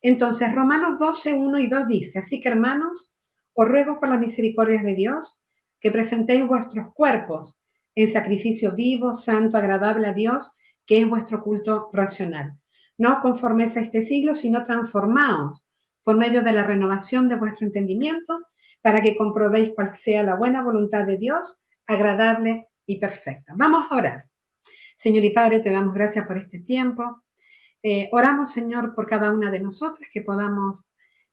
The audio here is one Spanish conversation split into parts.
Entonces, Romanos 12, 1 y 2 dice, así que hermanos, os ruego por las misericordias de Dios, que presentéis vuestros cuerpos en sacrificio vivo, santo, agradable a Dios, que es vuestro culto racional. No os conforméis a este siglo, sino transformaos por medio de la renovación de vuestro entendimiento, para que comprobéis cuál sea la buena voluntad de Dios, agradable y perfecta. Vamos a orar. Señor y Padre, te damos gracias por este tiempo. Oramos, Señor, por cada una de nosotras, que podamos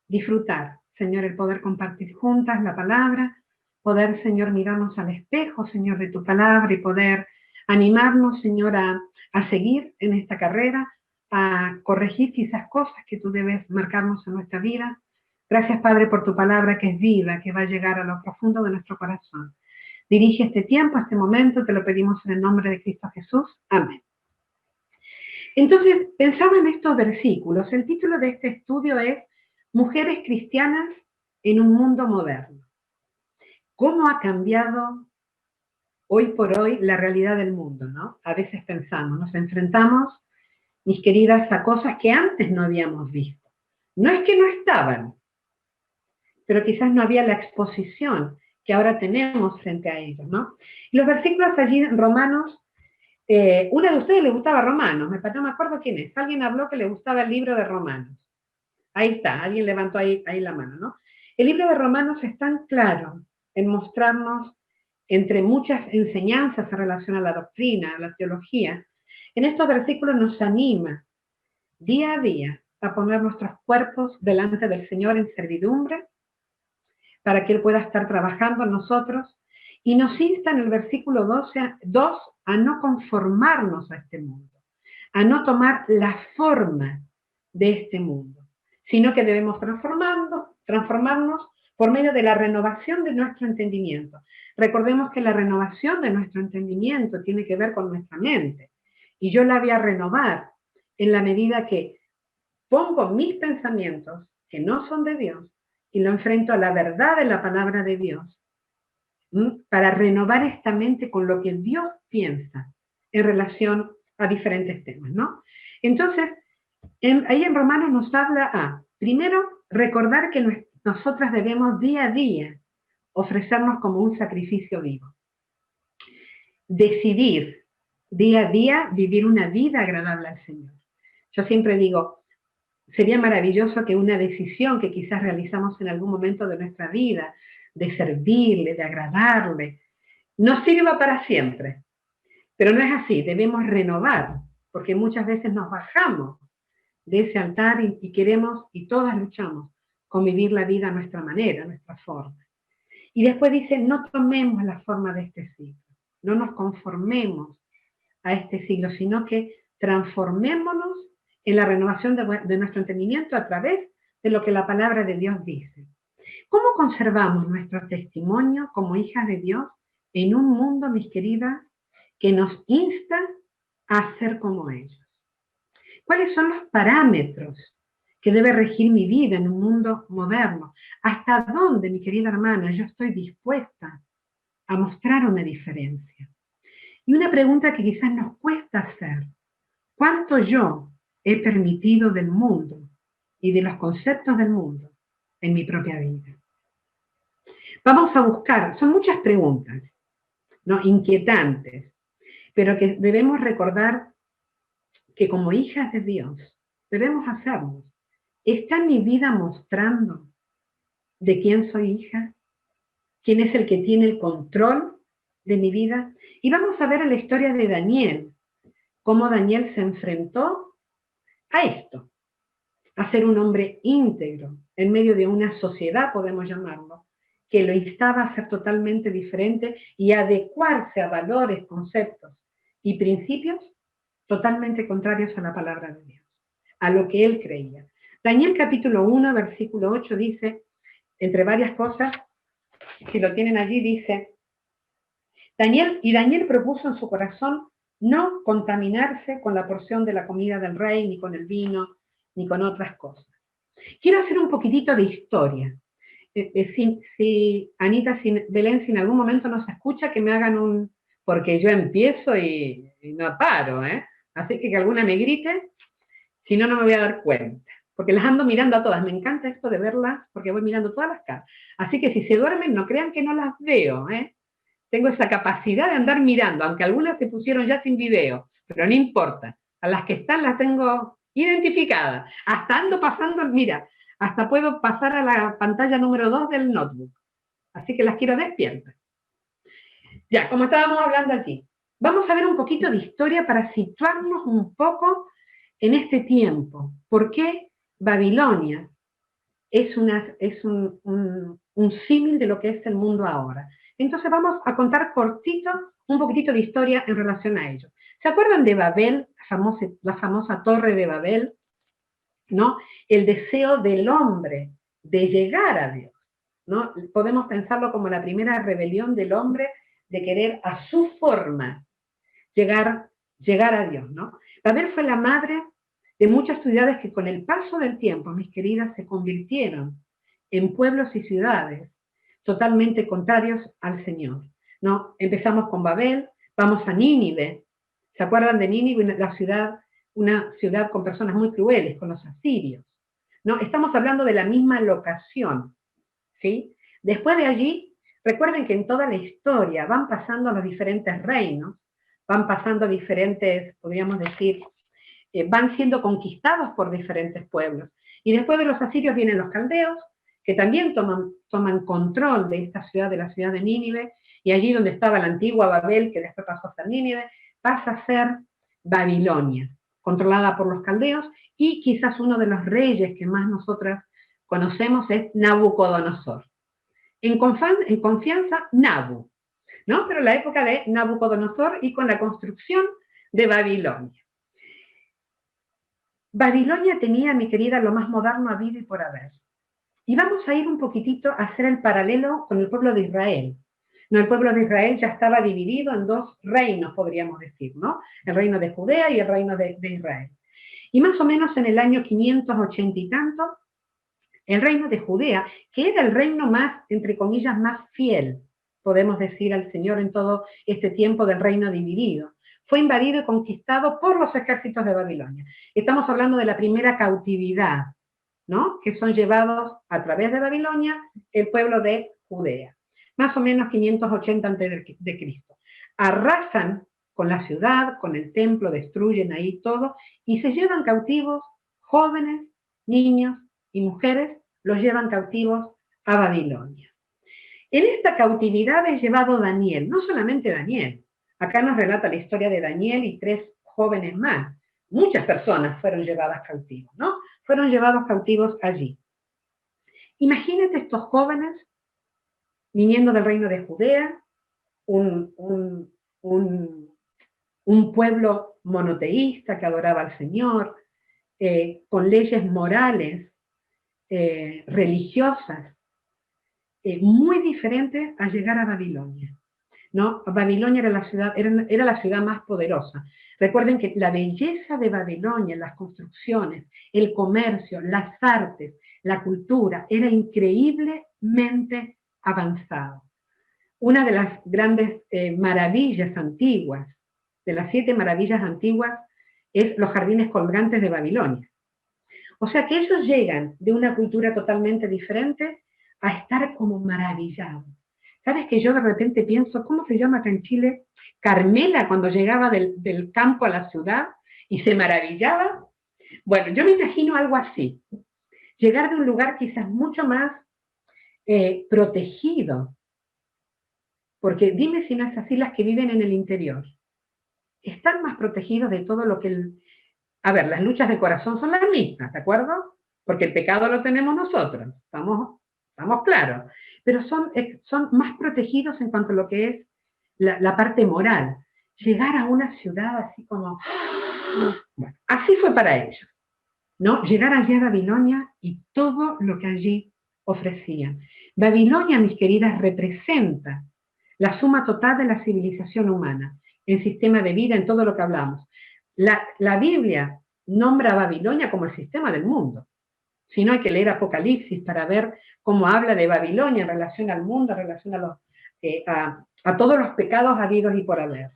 disfrutar, Señor, el poder compartir juntas la palabra, poder, Señor, mirarnos al espejo, Señor, de tu palabra y poder animarnos, Señor, a seguir en esta carrera, a corregir quizás cosas que tú debes marcarnos en nuestra vida. Gracias, Padre, por tu palabra que es vida, que va a llegar a lo profundo de nuestro corazón. Dirige este tiempo, este momento, te lo pedimos en el nombre de Cristo Jesús. Amén. Entonces, pensaba en estos versículos. El título de este estudio es Mujeres cristianas en un mundo moderno. ¿Cómo ha cambiado hoy por hoy la realidad del mundo, ¿no? A veces pensamos, nos enfrentamos, mis queridas, a cosas que antes no habíamos visto. No es que no estaban, pero quizás no había la exposición que ahora tenemos frente a ellos, ¿no? Y los versículos allí en Romanos, una de ustedes le gustaba Romanos, no me acuerdo quién es, alguien habló que le gustaba el libro de Romanos. Ahí está, alguien levantó ahí la mano, ¿no? El libro de Romanos es tan claro en mostrarnos, entre muchas enseñanzas en relación a la doctrina, a la teología, en estos versículos nos anima día a día a poner nuestros cuerpos delante del Señor en servidumbre, para que Él pueda estar trabajando en nosotros, y nos insta en el versículo 2 a no conformarnos a este mundo, a no tomar la forma de este mundo, sino que debemos transformarnos por medio de la renovación de nuestro entendimiento. Recordemos que la renovación de nuestro entendimiento tiene que ver con nuestra mente, y yo la voy a renovar en la medida que pongo mis pensamientos, que no son de Dios, y lo enfrento a la verdad de la palabra de Dios, para renovar esta mente con lo que Dios piensa en relación a diferentes temas, ¿no? Entonces, ahí en Romanos nos habla primero, recordar que nosotras debemos día a día ofrecernos como un sacrificio vivo. Decidir día a día vivir una vida agradable al Señor. Yo siempre digo, sería maravilloso que una decisión que quizás realizamos en algún momento de nuestra vida, de servirle, de agradarle, nos sirva para siempre. Pero no es así, debemos renovar, porque muchas veces nos bajamos de ese altar y queremos, y todas luchamos, con vivir la vida a nuestra manera, a nuestra forma. Y después dice, no tomemos la forma de este siglo, no nos conformemos a este siglo, sino que transformémonos en la renovación de nuestro entendimiento a través de lo que la palabra de Dios dice. ¿Cómo conservamos nuestro testimonio como hijas de Dios en un mundo, mis queridas, que nos insta a ser como ellos? ¿Cuáles son los parámetros que debe regir mi vida en un mundo moderno? ¿Hasta dónde, mi querida hermana, yo estoy dispuesta a mostrar una diferencia? Y una pregunta que quizás nos cuesta hacer: ¿cuánto yo he permitido del mundo y de los conceptos del mundo en mi propia vida? Vamos a buscar, son muchas preguntas, ¿no?, inquietantes, pero que debemos recordar que como hijas de Dios debemos hacerlo. ¿Está mi vida mostrando de quién soy hija? ¿Quién es el que tiene el control de mi vida? Y vamos a ver en la historia de Daniel, cómo Daniel se enfrentó a esto, a ser un hombre íntegro en medio de una sociedad, podemos llamarlo, que lo instaba a ser totalmente diferente y adecuarse a valores, conceptos y principios totalmente contrarios a la palabra de Dios, a lo que él creía. Daniel capítulo 1, versículo 8 dice, entre varias cosas, si lo tienen allí, dice, Daniel propuso en su corazón no contaminarse con la porción de la comida del rey, ni con el vino, ni con otras cosas. Quiero hacer un poquitito de historia. Anita, Belén, si en algún momento nos escucha, que me hagan porque yo empiezo y no paro, ¿eh? Así que alguna me grite, si no, no me voy a dar cuenta. porque las ando mirando a todas. Me encanta esto de verlas, porque voy mirando todas las caras. Así que si se duermen, no crean que no las veo, ¿eh? Tengo esa capacidad de andar mirando, aunque algunas se pusieron ya sin video, pero no importa. A las que están las tengo identificadas. Hasta ando pasando, mira, hasta puedo pasar a la pantalla número 2 del notebook. Así que las quiero despiertas. Ya, como estábamos hablando aquí, vamos a ver un poquito de historia para situarnos un poco en este tiempo. ¿Por qué Babilonia es un símil de lo que es el mundo ahora? Entonces vamos a contar cortito un poquitito de historia en relación a ello. ¿Se acuerdan de Babel, la famosa torre de Babel? ¿No? El deseo del hombre de llegar a Dios, ¿no? Podemos pensarlo como la primera rebelión del hombre de querer a su forma llegar a Dios, ¿no? Babel fue la madre de muchas ciudades que con el paso del tiempo, mis queridas, se convirtieron en pueblos y ciudades totalmente contrarios al Señor, ¿no? Empezamos con Babel, vamos a Nínive. ¿Se acuerdan de Nínive? Una ciudad con personas muy crueles, con los asirios, ¿no? Estamos hablando de la misma locación, ¿sí? Después de allí, recuerden que en toda la historia van pasando los diferentes reinos, van pasando diferentes, podríamos decir, van siendo conquistados por diferentes pueblos. Y después de los asirios vienen los caldeos, que también toman control de esta ciudad, de la ciudad de Nínive, y allí donde estaba la antigua Babel, que después pasó a ser Nínive, pasa a ser Babilonia, controlada por los caldeos, y quizás uno de los reyes que más nosotras conocemos es Nabucodonosor. En confianza, Nabu, ¿no? Pero la época de Nabucodonosor y con la construcción de Babilonia. Babilonia tenía, mi querida, lo más moderno habido y por haber. Y vamos a ir un poquitito a hacer el paralelo con el pueblo de Israel. No, el pueblo de Israel ya estaba dividido en dos reinos, podríamos decir, ¿no? El reino de Judea y el reino de Israel. Y más o menos en el año 580 y tanto, el reino de Judea, que era el reino más, entre comillas, más fiel, podemos decir, al Señor en todo este tiempo del reino dividido, fue invadido y conquistado por los ejércitos de Babilonia. Estamos hablando de la primera cautividad, ¿no? Que son llevados a través de Babilonia el pueblo de Judea. Más o menos 580 a.C. Arrasan con la ciudad, con el templo, destruyen ahí todo y se llevan cautivos jóvenes, niños y mujeres, los llevan cautivos a Babilonia. En esta cautividad es llevado Daniel, no solamente Daniel. Acá nos relata la historia de Daniel y 3 jóvenes más. Muchas personas fueron llevadas cautivos, ¿no? Fueron llevados cautivos allí. Imagínate estos jóvenes viniendo del reino de Judea, un pueblo monoteísta que adoraba al Señor, con leyes morales, religiosas, muy diferentes a llegar a Babilonia, ¿no? Babilonia era la ciudad más poderosa. Recuerden que la belleza de Babilonia, las construcciones, el comercio, las artes, la cultura, era increíblemente avanzado. Una de las grandes maravillas antiguas, de las 7 maravillas antiguas, es los jardines colgantes de Babilonia. O sea que ellos llegan de una cultura totalmente diferente a estar como maravillados. ¿Sabes que yo de repente pienso, ¿cómo se llama acá en Chile? Carmela, cuando llegaba del campo a la ciudad y se maravillaba. Bueno, yo me imagino algo así. Llegar de un lugar quizás mucho más protegido. Porque dime si no es así las que viven en el interior. Están más protegidos de todo lo que... A ver, las luchas de corazón son las mismas, ¿de acuerdo? Porque el pecado lo tenemos nosotros, estamos claros. Pero son más protegidos en cuanto a lo que es la parte moral. Llegar a una ciudad así como... Bueno, así fue para ellos, ¿no? Llegar allí a Babilonia y todo lo que allí ofrecían. Babilonia, mis queridas, representa la suma total de la civilización humana, el sistema de vida, en todo lo que hablamos. La Biblia nombra a Babilonia como el sistema del mundo. Si no, hay que leer Apocalipsis para ver cómo habla de Babilonia en relación al mundo, en relación a todos los pecados habidos y por haber.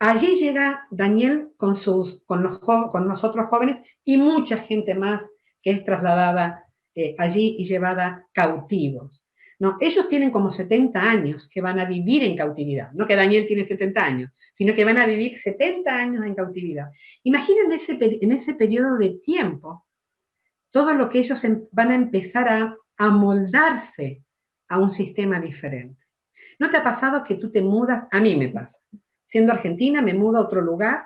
Allí llega Daniel con los otros jóvenes y mucha gente más que es trasladada allí y llevada cautivos. No, ellos tienen como 70 años que van a vivir en cautividad. No que Daniel tiene 70 años, sino que van a vivir 70 años en cautividad. Imaginen en ese periodo de tiempo todo lo que ellos van a empezar a moldarse a un sistema diferente. ¿No te ha pasado que tú te mudas? A mí me pasa. Siendo argentina, me mudo a otro lugar.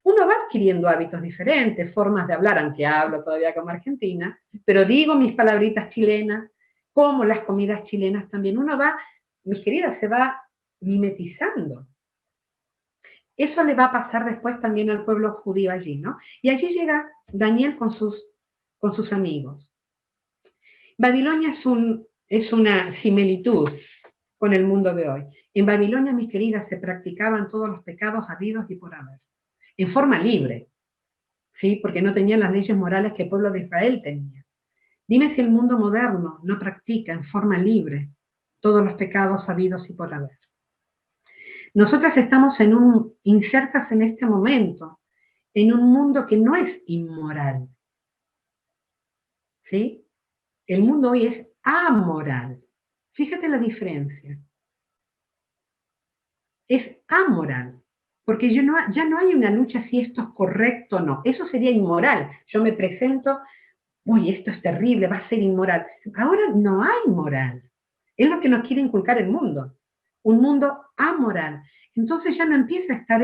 Uno va adquiriendo hábitos diferentes, formas de hablar, aunque hablo todavía como argentina, pero digo mis palabritas chilenas, como las comidas chilenas también. Uno va, mis queridas, se va mimetizando. Eso le va a pasar después también al pueblo judío allí, ¿no? Y allí llega Daniel con sus amigos. Babilonia es una similitud con el mundo de hoy. En Babilonia, mis queridas, se practicaban todos los pecados habidos y por haber, en forma libre, ¿sí? Porque no tenían las leyes morales que el pueblo de Israel tenía. Dime si el mundo moderno no practica en forma libre todos los pecados habidos y por haber. Nosotras estamos insertas en este momento en un mundo que no es inmoral, ¿sí? El mundo hoy es amoral. Fíjate la diferencia. Es amoral, porque ya no hay una lucha si esto es correcto o no. Eso sería inmoral. Yo me presento, uy, esto es terrible, va a ser inmoral. Ahora no hay moral. Es lo que nos quiere inculcar el mundo. Un mundo amoral. Entonces ya no empieza a estar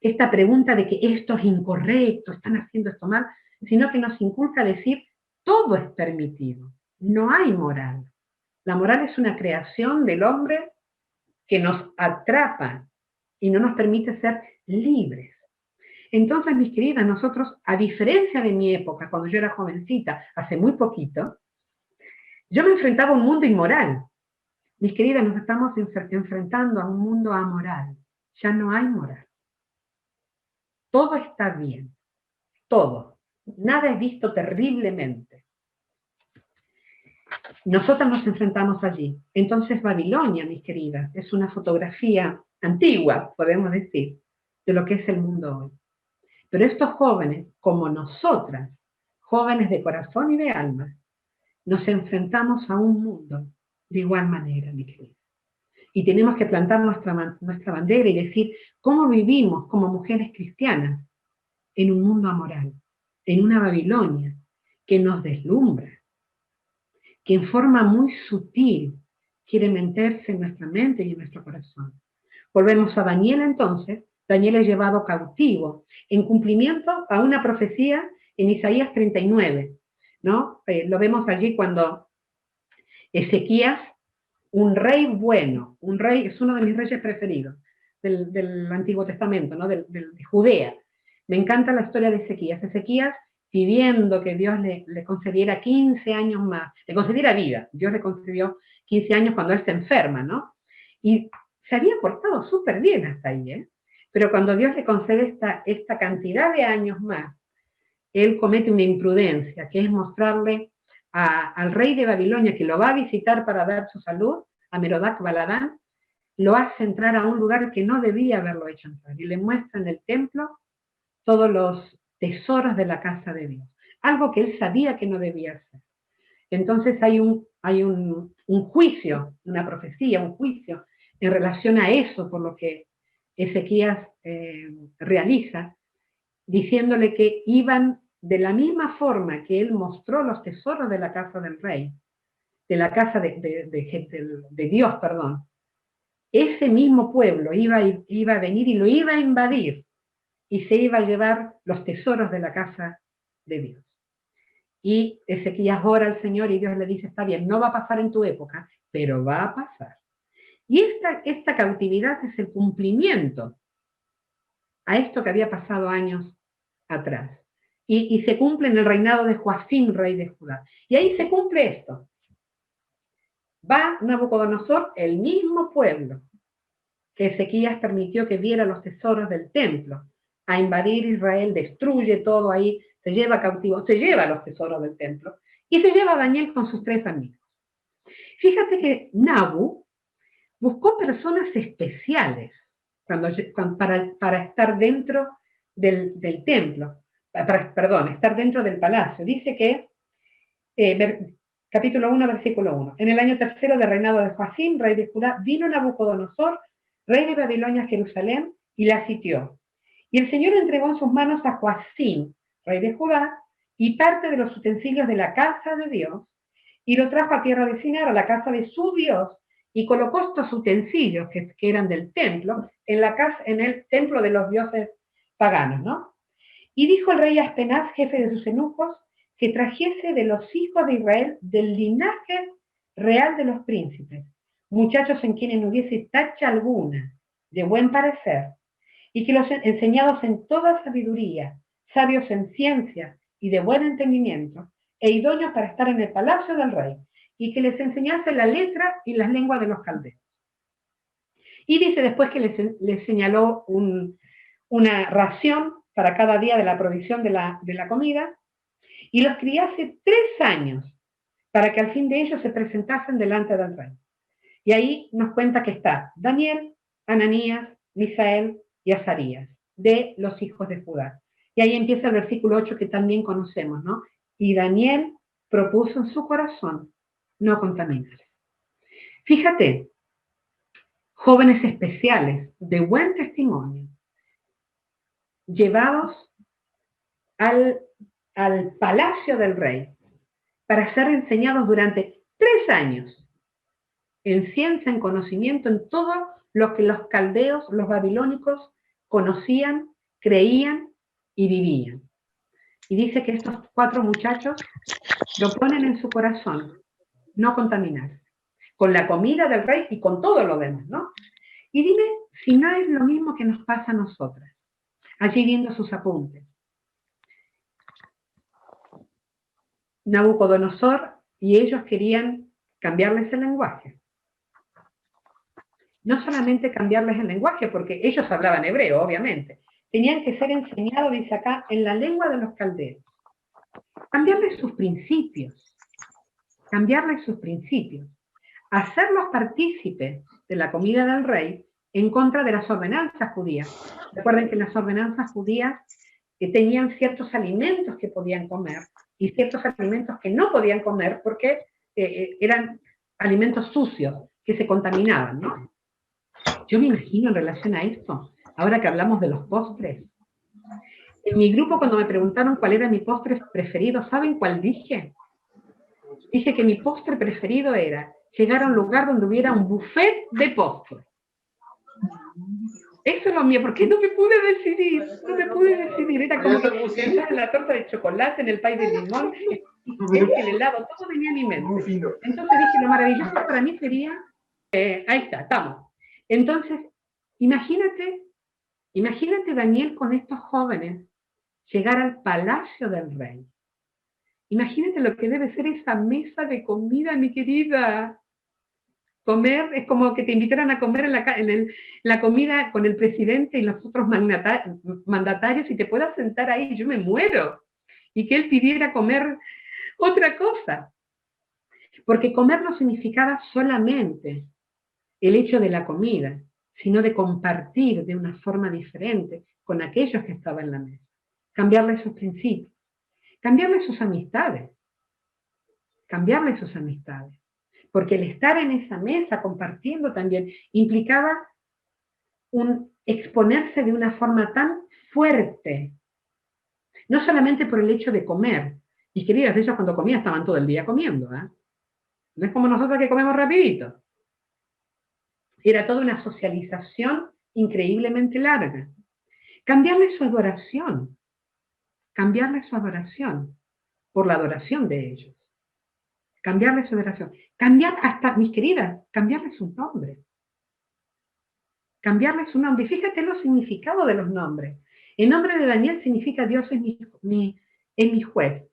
esta pregunta de que esto es incorrecto, están haciendo esto mal, sino que nos inculca decir, todo es permitido. No hay moral. La moral es una creación del hombre que nos atrapa y no nos permite ser libres. Entonces, mis queridas, nosotros, a diferencia de mi época, cuando yo era jovencita, hace muy poquito, yo me enfrentaba a un mundo inmoral. Mis queridas, nos estamos enfrentando a un mundo amoral. Ya no hay moral. Todo está bien. Todo. Nada es visto terriblemente. Nosotros nos enfrentamos allí. Entonces, Babilonia, mis queridas, es una fotografía antigua, podemos decir, de lo que es el mundo hoy. Pero estos jóvenes, como nosotras, jóvenes de corazón y de alma, nos enfrentamos a un mundo de igual manera, mi querida. Y tenemos que plantar nuestra bandera y decir cómo vivimos como mujeres cristianas en un mundo amoral, en una Babilonia que nos deslumbra, que en forma muy sutil quiere meterse en nuestra mente y en nuestro corazón. Volvemos a Daniel entonces. Daniel es llevado cautivo en cumplimiento a una profecía en Isaías 39, ¿no? Lo vemos allí cuando Ezequías, un rey bueno, un rey, es uno de mis reyes preferidos del Antiguo Testamento, ¿no? de Judea. Me encanta la historia de Ezequías. Ezequías pidiendo que Dios le concediera 15 años más, le concediera vida. Dios le concedió 15 años cuando él se enferma, ¿no? Y se había portado súper bien hasta ahí, ¿eh? Pero cuando Dios le concede esta cantidad de años más, él comete una imprudencia, que es mostrarle al rey de Babilonia, que lo va a visitar para dar su salud, a Merodach Baladán, lo hace entrar a un lugar que no debía haberlo hecho entrar, y le muestra en el templo todos los tesoros de la casa de Dios, algo que él sabía que no debía hacer. Entonces hay un juicio, una profecía, un juicio en relación a eso, por lo que Ezequías realiza, diciéndole que iban de la misma forma que él mostró los tesoros de la casa del rey, de la casa de Dios, perdón. Ese mismo pueblo iba a venir y lo iba a invadir y se iba a llevar los tesoros de la casa de Dios. Y Ezequías ora al Señor y Dios le dice, está bien, no va a pasar en tu época, pero va a pasar. Y esta cautividad es el cumplimiento a esto que había pasado años atrás. Y se cumple en el reinado de Joacim, rey de Judá. Y ahí se cumple esto. Va Nabucodonosor, el mismo pueblo que Ezequías permitió que viera los tesoros del templo, a invadir Israel, destruye todo ahí, se lleva cautivo, se lleva los tesoros del templo, y se lleva a Daniel con sus 3 amigos. Fíjate que Nabu buscó personas especiales para estar dentro del templo, perdón, estar dentro del palacio. Dice que, capítulo 1, versículo 1, en el año tercero del reinado de Joacim, rey de Judá, vino Nabucodonosor, rey de Babilonia, a Jerusalén, y la sitió. Y el Señor entregó en sus manos a Joacim, rey de Judá, y parte de los utensilios de la casa de Dios, y lo trajo a tierra de Sinar, a la casa de su Dios, y colocó estos utensilios que eran del templo, en el templo de los dioses paganos, ¿no? Y dijo el rey a Aspenaz, jefe de sus eunucos, que trajese de los hijos de Israel del linaje real de los príncipes, muchachos en quienes no hubiese tacha alguna, de buen parecer, y que los enseñados en toda sabiduría, sabios en ciencia y de buen entendimiento, e idóneos para estar en el palacio del rey, y que les enseñase la letra y las lenguas de los caldeos. Y dice después que les señaló una ración para cada día de la provisión de la comida, y los criase 3 años, para que al fin de ellos se presentasen delante del rey. Y ahí nos cuenta que está Daniel, Ananías, Misael y Azarías, de los hijos de Judá. Y ahí empieza el versículo 8 que también conocemos, ¿no? Y Daniel propuso en su corazón no contaminarse. Fíjate, jóvenes especiales de buen testimonio, llevados al palacio del rey para ser enseñados durante 3 años en ciencia, en conocimiento, en todo lo que los caldeos, los babilónicos conocían, creían y vivían. Y dice que estos 4 muchachos lo ponen en su corazón, no contaminarse, con la comida del rey y con todo lo demás, ¿no? Y dime si no es lo mismo que nos pasa a nosotras, allí viendo sus apuntes. Nabucodonosor y ellos querían cambiarles el lenguaje. No solamente cambiarles el lenguaje, porque ellos hablaban hebreo, obviamente. Tenían que ser enseñados, dice acá, en la lengua de los caldeos. Cambiarles sus principios. Cambiarles sus principios. Hacerlos partícipes de la comida del rey en contra de las ordenanzas judías. Recuerden que las ordenanzas judías tenían ciertos alimentos que podían comer y ciertos alimentos que no podían comer porque eran alimentos sucios que se contaminaban, ¿no? Yo me imagino en relación a esto, ahora que hablamos de los postres, en mi grupo cuando me preguntaron cuál era mi postre preferido, ¿saben cuál dije? Dije que mi postre preferido era llegar a un lugar donde hubiera un buffet de postres. Eso es lo mío, porque no me pude decidir, era como que pensaba en la torta de chocolate, en el pay de limón, el helado, todo venía a mi mente. Entonces dije, lo maravilloso para mí sería, ahí está, estamos. Entonces, imagínate Daniel con estos jóvenes llegar al palacio del rey. Imagínate lo que debe ser esa mesa de comida, mi querida. Comer es como que te invitaran a comer en la comida con el presidente y los otros mandatarios y te puedas sentar ahí, yo me muero. Y que él pidiera comer otra cosa. Porque comer no significaba solamente el hecho de la comida, sino de compartir de una forma diferente con aquellos que estaban en la mesa. Cambiarles sus principios, cambiarles sus amistades, porque el estar en esa mesa compartiendo también implicaba un exponerse de una forma tan fuerte, no solamente por el hecho de comer. Mis queridas, ellos cuando comían estaban todo el día comiendo, ¿eh? No es como nosotros que comemos rapidito. Era toda una socialización increíblemente larga. Cambiarle su adoración por la adoración de ellos. Cambiarle su adoración. Cambiar hasta, mis queridas, cambiarle su nombre. Cambiarle su nombre. Fíjate los significados de los nombres. El nombre de Daniel significa Dios es mi juez.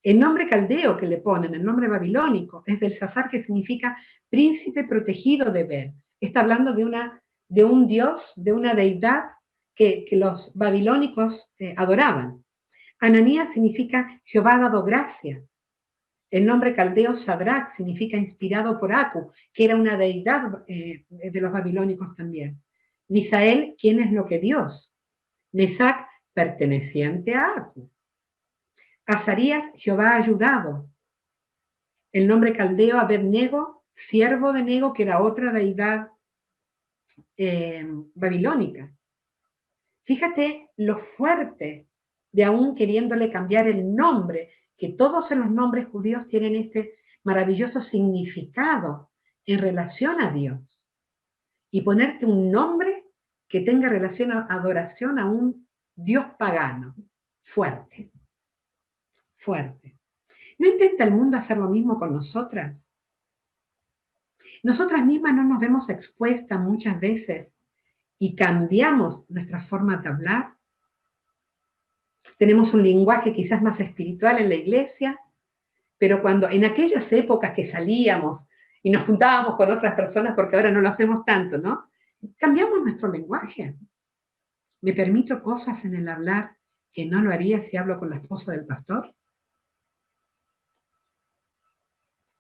El nombre caldeo que le ponen, el nombre babilónico, es Belsasar, que significa príncipe protegido de Bel. Está hablando de un dios, de una deidad que los babilónicos adoraban. Ananías significa Jehová ha dado gracia. El nombre caldeo Sadrach significa inspirado por Aku, que era una deidad de los babilónicos también. Misael, ¿quién es lo que Dios? Mesac, perteneciente a Acu. Azarías, Jehová ha ayudado. El nombre caldeo, Abed-nego, siervo de Nego, que era otra deidad babilónica. Fíjate lo fuerte de aún queriéndole cambiar el nombre, que todos los nombres judíos tienen este maravilloso significado en relación a Dios. Y ponerte un nombre que tenga relación a adoración a un Dios pagano. Fuerte. Fuerte. ¿No intenta el mundo hacer lo mismo con nosotras? Nosotras mismas no nos vemos expuestas muchas veces y cambiamos nuestra forma de hablar. Tenemos un lenguaje quizás más espiritual en la iglesia, pero cuando en aquellas épocas que salíamos y nos juntábamos con otras personas, porque ahora no lo hacemos tanto, ¿no? Cambiamos nuestro lenguaje. ¿Me permito cosas en el hablar que no lo haría si hablo con la esposa del pastor?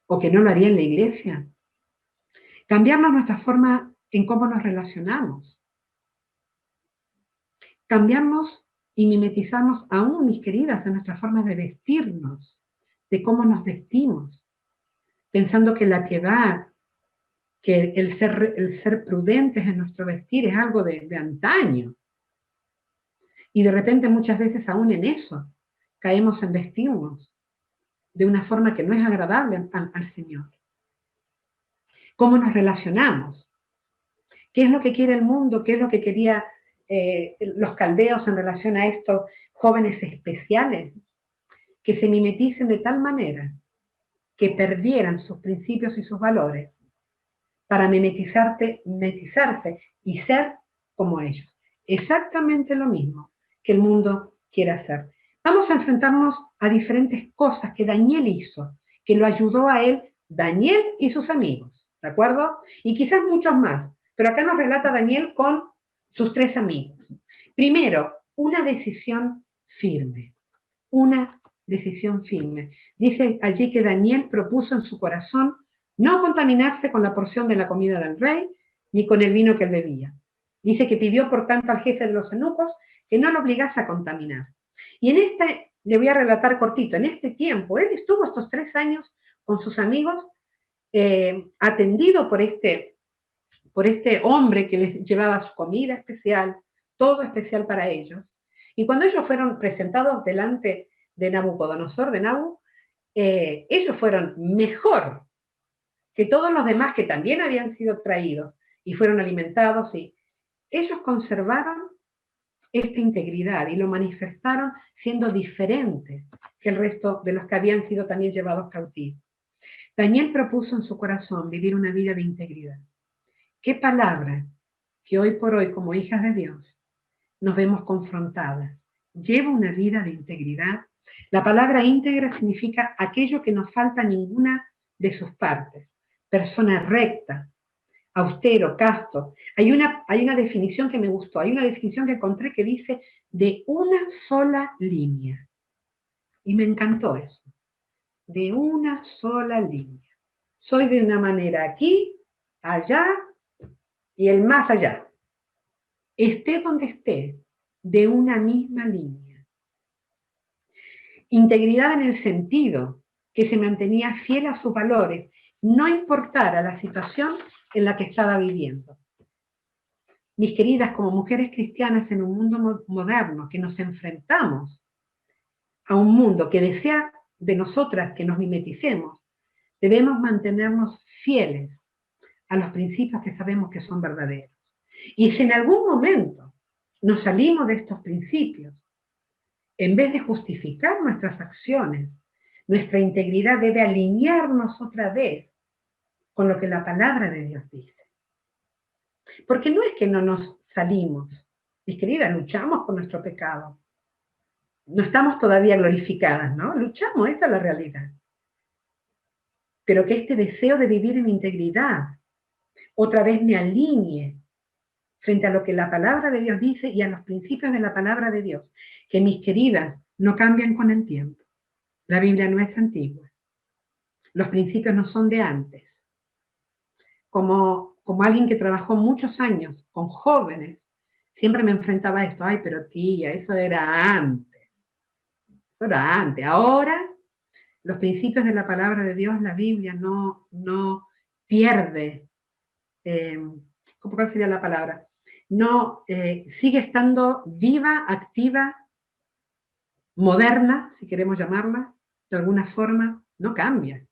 ¿O que no lo haría en la iglesia? Cambiamos nuestra forma en cómo nos relacionamos. Cambiamos y mimetizamos aún, mis queridas, en nuestra forma de vestirnos, de cómo nos vestimos, pensando que la piedad, que el ser prudentes en nuestro vestir es algo de antaño. Y de repente muchas veces aún en eso caemos en vestirnos de una forma que no es agradable al Señor. ¿Cómo nos relacionamos? ¿Qué es lo que quiere el mundo? ¿Qué es lo que quería los caldeos en relación a estos jóvenes especiales? Que se mimeticen de tal manera que perdieran sus principios y sus valores para mimetizarse y ser como ellos. Exactamente lo mismo que el mundo quiere hacer. Vamos a enfrentarnos a diferentes cosas que Daniel hizo, que lo ayudó a él, Daniel y sus amigos, ¿de acuerdo? Y quizás muchos más, pero acá nos relata Daniel con sus 3 amigos. Primero, una decisión firme, una decisión firme. Dice allí que Daniel propuso en su corazón no contaminarse con la porción de la comida del rey, ni con el vino que él bebía. Dice que pidió, por tanto, al jefe de los eunucos que no lo obligase a contaminar. Y en este, le voy a relatar cortito, en este tiempo, él estuvo estos 3 años con sus amigos, atendido por este hombre que les llevaba su comida especial, todo especial para ellos. Y cuando ellos fueron presentados delante de Nabucodonosor, de Nabu, ellos fueron mejor que todos los demás que también habían sido traídos y fueron alimentados, y ellos conservaron esta integridad y lo manifestaron siendo diferentes que el resto de los que habían sido también llevados cautivos. Daniel propuso en su corazón vivir una vida de integridad. ¿Qué palabra que hoy por hoy, como hijas de Dios, nos vemos confrontadas? Lleva una vida de integridad. La palabra íntegra significa aquello que no falta ninguna de sus partes. Persona recta, austero, casto. Hay una definición que me gustó, hay una definición que encontré que dice de una sola línea. Y me encantó eso. De una sola línea. Soy de una manera aquí, allá y el más allá. Esté donde esté, de una misma línea. Integridad en el sentido que se mantenía fiel a sus valores, no importara la situación en la que estaba viviendo. Mis queridas, como mujeres cristianas en un mundo moderno, que nos enfrentamos a un mundo que desea de nosotras que nos mimeticemos, debemos mantenernos fieles a los principios que sabemos que son verdaderos. Y si en algún momento nos salimos de estos principios, en vez de justificar nuestras acciones, nuestra integridad debe alinearnos otra vez con lo que la palabra de Dios dice. Porque no es que no nos salimos, mis queridas, luchamos con nuestro pecado. No estamos todavía glorificadas, ¿no? Luchamos, esa es la realidad. Pero que este deseo de vivir en integridad otra vez me alinee frente a lo que la palabra de Dios dice y a los principios de la palabra de Dios, que mis queridas no cambian con el tiempo. La Biblia no es antigua. Los principios no son de antes. Como como alguien que trabajó muchos años con jóvenes, siempre me enfrentaba a esto. Ay, pero tía, eso era antes. Eso era antes. Ahora, los principios de la palabra de Dios, la Biblia no pierde, ¿cuál sería la palabra? No, sigue estando viva, activa, moderna, si queremos llamarla, de alguna forma, no cambia.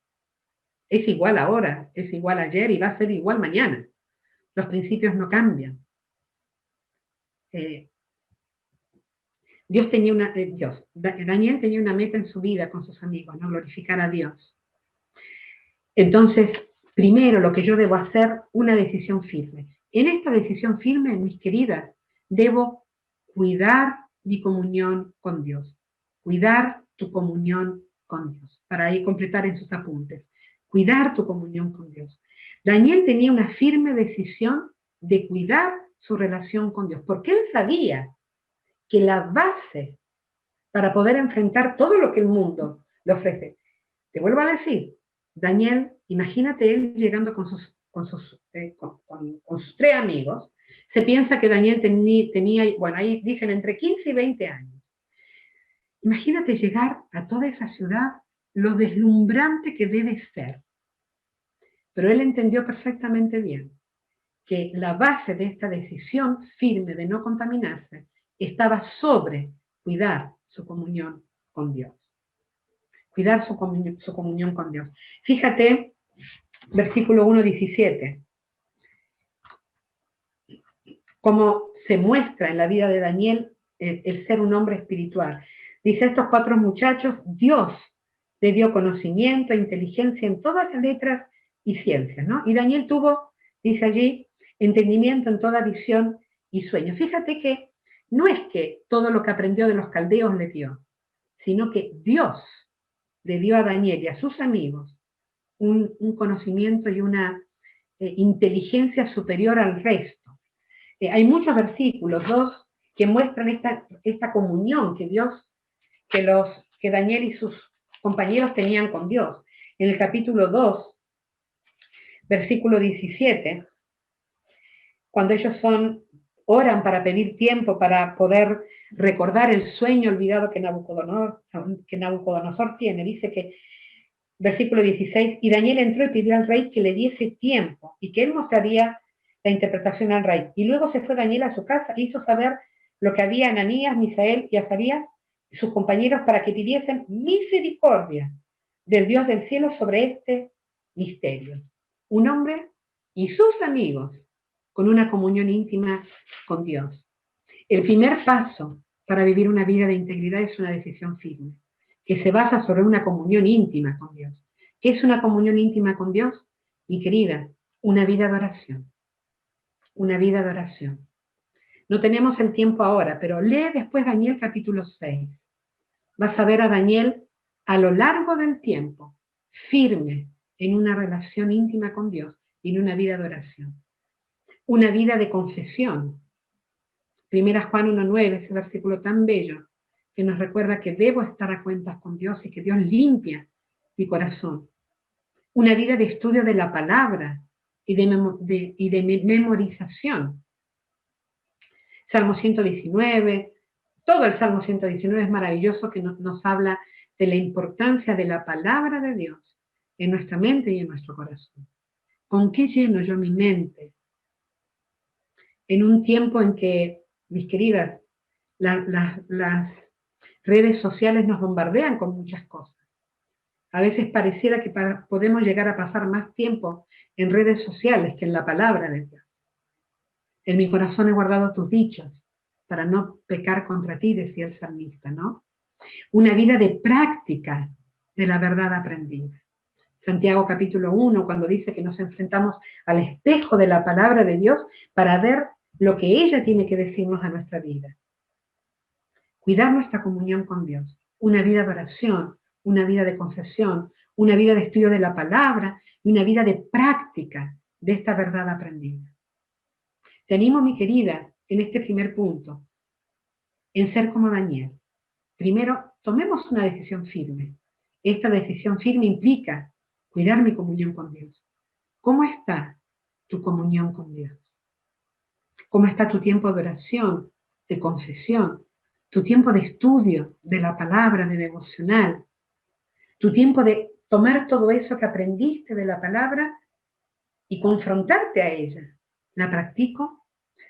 Es igual ahora, es igual ayer y va a ser igual mañana. Los principios no cambian. Daniel tenía una meta en su vida con sus amigos, ¿no? Glorificar a Dios. Entonces, primero lo que yo debo hacer, una decisión firme. En esta decisión firme, mis queridas, debo cuidar mi comunión con Dios. Cuidar tu comunión con Dios. Para ahí completar en sus apuntes. Cuidar tu comunión con Dios. Daniel tenía una firme decisión de cuidar su relación con Dios, porque él sabía que la base para poder enfrentar todo lo que el mundo le ofrece. Te vuelvo a decir, Daniel, imagínate él llegando con sus 3 amigos, se piensa que Daniel tenía, bueno, ahí dicen entre 15 y 20 años. Imagínate llegar a toda esa ciudad, lo deslumbrante que debe ser. Pero él entendió perfectamente bien que la base de esta decisión firme de no contaminarse estaba sobre cuidar su comunión con Dios. Cuidar su comunión con Dios. Fíjate, versículo 1:17, cómo se muestra en la vida de Daniel el ser un hombre espiritual. Dice, estos 4 muchachos, Dios le dio conocimiento e inteligencia en todas las letras y ciencias, ¿no? Y Daniel tuvo, dice allí, entendimiento en toda visión y sueño. Fíjate que no es que todo lo que aprendió de los caldeos le dio, sino que Dios le dio a Daniel y a sus amigos un conocimiento y una inteligencia superior al resto. Hay muchos versículos, 2, que muestran esta comunión que Daniel y sus compañeros tenían con Dios. En el capítulo 2, versículo 17, cuando ellos oran para pedir tiempo para poder recordar el sueño olvidado que Nabucodonosor tiene, dice que, versículo 16, y Daniel entró y pidió al rey que le diese tiempo y que él mostraría la interpretación al rey. Y luego se fue Daniel a su casa e hizo saber lo que había Ananías, Misael y Azarías, sus compañeros, para que pidiesen misericordia del Dios del cielo sobre este misterio. Un hombre y sus amigos con una comunión íntima con Dios. El primer paso para vivir una vida de integridad es una decisión firme, que se basa sobre una comunión íntima con Dios. ¿Qué es una comunión íntima con Dios? Mi querida, una vida de oración. Una vida de oración. No tenemos el tiempo ahora, pero lee después Daniel capítulo 6. Vas a ver a Daniel a lo largo del tiempo, firme en una relación íntima con Dios y en una vida de oración. Una vida de confesión. Primera Juan 1:9, ese versículo tan bello, que nos recuerda que debo estar a cuentas con Dios y que Dios limpia mi corazón. Una vida de estudio de la palabra y de memorización. Salmo 119, todo el Salmo 119 es maravilloso, que nos habla de la importancia de la palabra de Dios en nuestra mente y en nuestro corazón. ¿Con qué lleno yo mi mente? En un tiempo en que, mis queridas, las redes sociales nos bombardean con muchas cosas. A veces pareciera que podemos llegar a pasar más tiempo en redes sociales que en la palabra de Dios. En mi corazón he guardado tus dichos para no pecar contra ti, decía el salmista, ¿no? Una vida de práctica de la verdad aprendida. Santiago capítulo 1, cuando dice que nos enfrentamos al espejo de la palabra de Dios para ver lo que ella tiene que decirnos a nuestra vida. Cuidar nuestra comunión con Dios. Una vida de oración, una vida de confesión, una vida de estudio de la palabra y una vida de práctica de esta verdad aprendida. Te animo, mi querida, en este primer punto, en ser como Daniel. Primero, tomemos una decisión firme. Esta decisión firme implica cuidar mi comunión con Dios. ¿Cómo está tu comunión con Dios? ¿Cómo está tu tiempo de oración, de confesión, tu tiempo de estudio de la palabra, de devocional, tu tiempo de tomar todo eso que aprendiste de la palabra y confrontarte a ella? ¿La practico?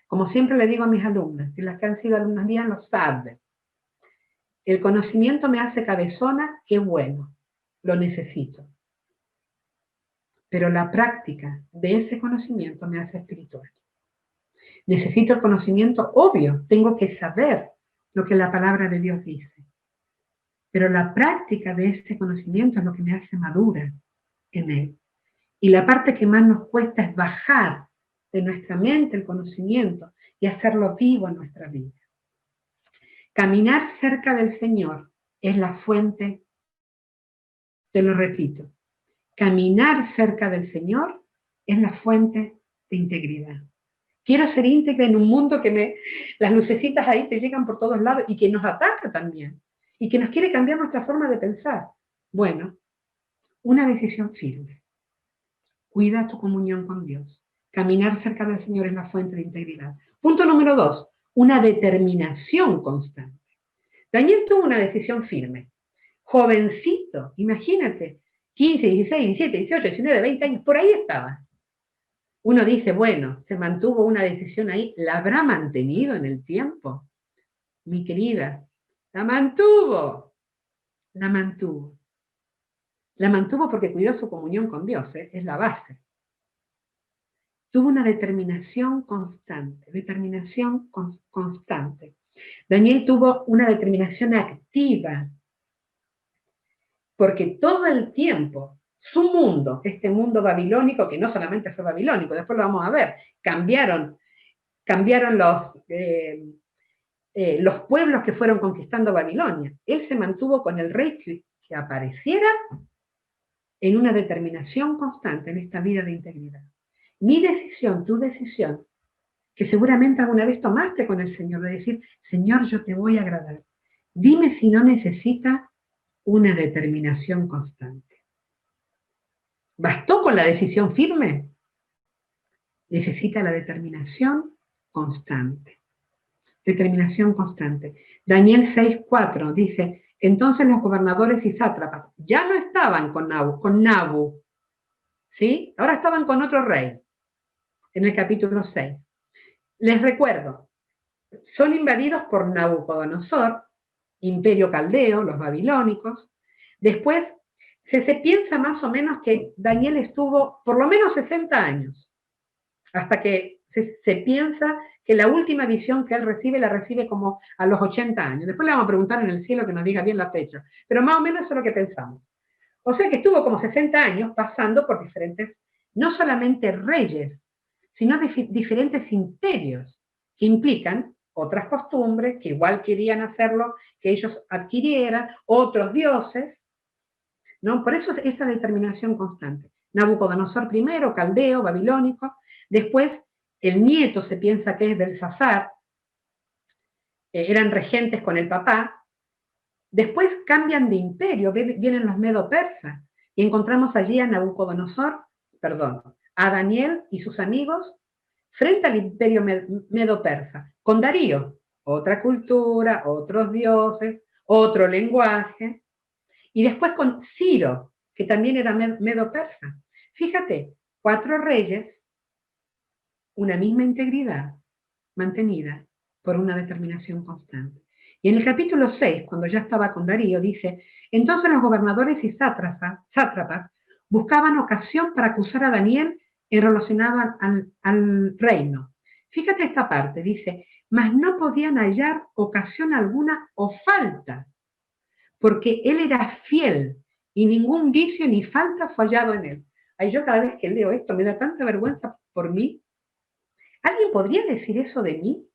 Como siempre le digo a mis alumnas, y las que han sido alumnas mías lo saben, el conocimiento me hace cabezona, qué bueno, lo necesito. Pero la práctica de ese conocimiento me hace espiritual. Necesito el conocimiento obvio, tengo que saber lo que la palabra de Dios dice. Pero la práctica de ese conocimiento es lo que me hace madura en él. Y la parte que más nos cuesta es bajar de nuestra mente el conocimiento y hacerlo vivo en nuestra vida. Caminar cerca del Señor es la fuente, te lo repito, caminar cerca del Señor es la fuente de integridad. Quiero ser íntegra en un mundo que las lucecitas ahí te llegan por todos lados y que nos ataca también y que nos quiere cambiar nuestra forma de pensar. Bueno, una decisión firme. Cuida tu comunión con Dios. Caminar cerca del Señor es la fuente de integridad. Punto número 2, una determinación constante. Daniel tuvo una decisión firme. Jovencito, imagínate, 15, 16, 17, 18, 19, 20 años, por ahí estaba. Uno dice, bueno, se mantuvo una decisión ahí, ¿la habrá mantenido en el tiempo? Mi querida, la mantuvo. La mantuvo. La mantuvo porque cuidó su comunión con Dios, es la base. Tuvo una determinación constante, constante. Daniel tuvo una determinación activa, porque todo el tiempo, su mundo, este mundo babilónico, que no solamente fue babilónico, después lo vamos a ver, cambiaron los pueblos que fueron conquistando Babilonia. Él se mantuvo con el rey que apareciera en una determinación constante en esta vida de integridad. Mi decisión, tu decisión, que seguramente alguna vez tomaste con el Señor, de decir, Señor, yo te voy a agradar. Dime si no necesita una determinación constante. ¿Bastó con la decisión firme? Necesita la determinación constante. Determinación constante. Daniel 6:4 dice, entonces los gobernadores y sátrapas ya no estaban con Nabu, ¿sí? Ahora estaban con otro rey, en el capítulo 6. Les recuerdo, son invadidos por Nabucodonosor, imperio caldeo, los babilónicos. Después se piensa más o menos que Daniel estuvo por lo menos 60 años, hasta que se piensa que la última visión que él recibe, la recibe como a los 80 años. Después le vamos a preguntar en el cielo que nos diga bien la fecha, pero más o menos eso es lo que pensamos. O sea que estuvo como 60 años pasando por diferentes, no solamente reyes, sino diferentes imperios que implican otras costumbres, que igual querían hacerlo, que ellos adquirieran, otros dioses, ¿no? Por eso esa determinación constante. Nabucodonosor primero, caldeo, babilónico, después el nieto se piensa que es Belsasar, eran regentes con el papá, después cambian de imperio, vienen los medo-persas, y encontramos allí a Nabucodonosor, a Daniel y sus amigos, frente al imperio medo-persa, con Darío, otra cultura, otros dioses, otro lenguaje, y después con Ciro, que también era medo-persa. Fíjate, 4 reyes, una misma integridad mantenida por una determinación constante. Y en el capítulo 6, cuando ya estaba con Darío, dice, entonces los gobernadores y sátrapas buscaban ocasión para acusar a Daniel en relacionado al reino. Fíjate esta parte, dice, mas no podían hallar ocasión alguna o falta, porque él era fiel y ningún vicio ni falta fue hallado en él. Ay, yo cada vez que leo esto me da tanta vergüenza por mí. ¿Alguien podría decir eso de mí?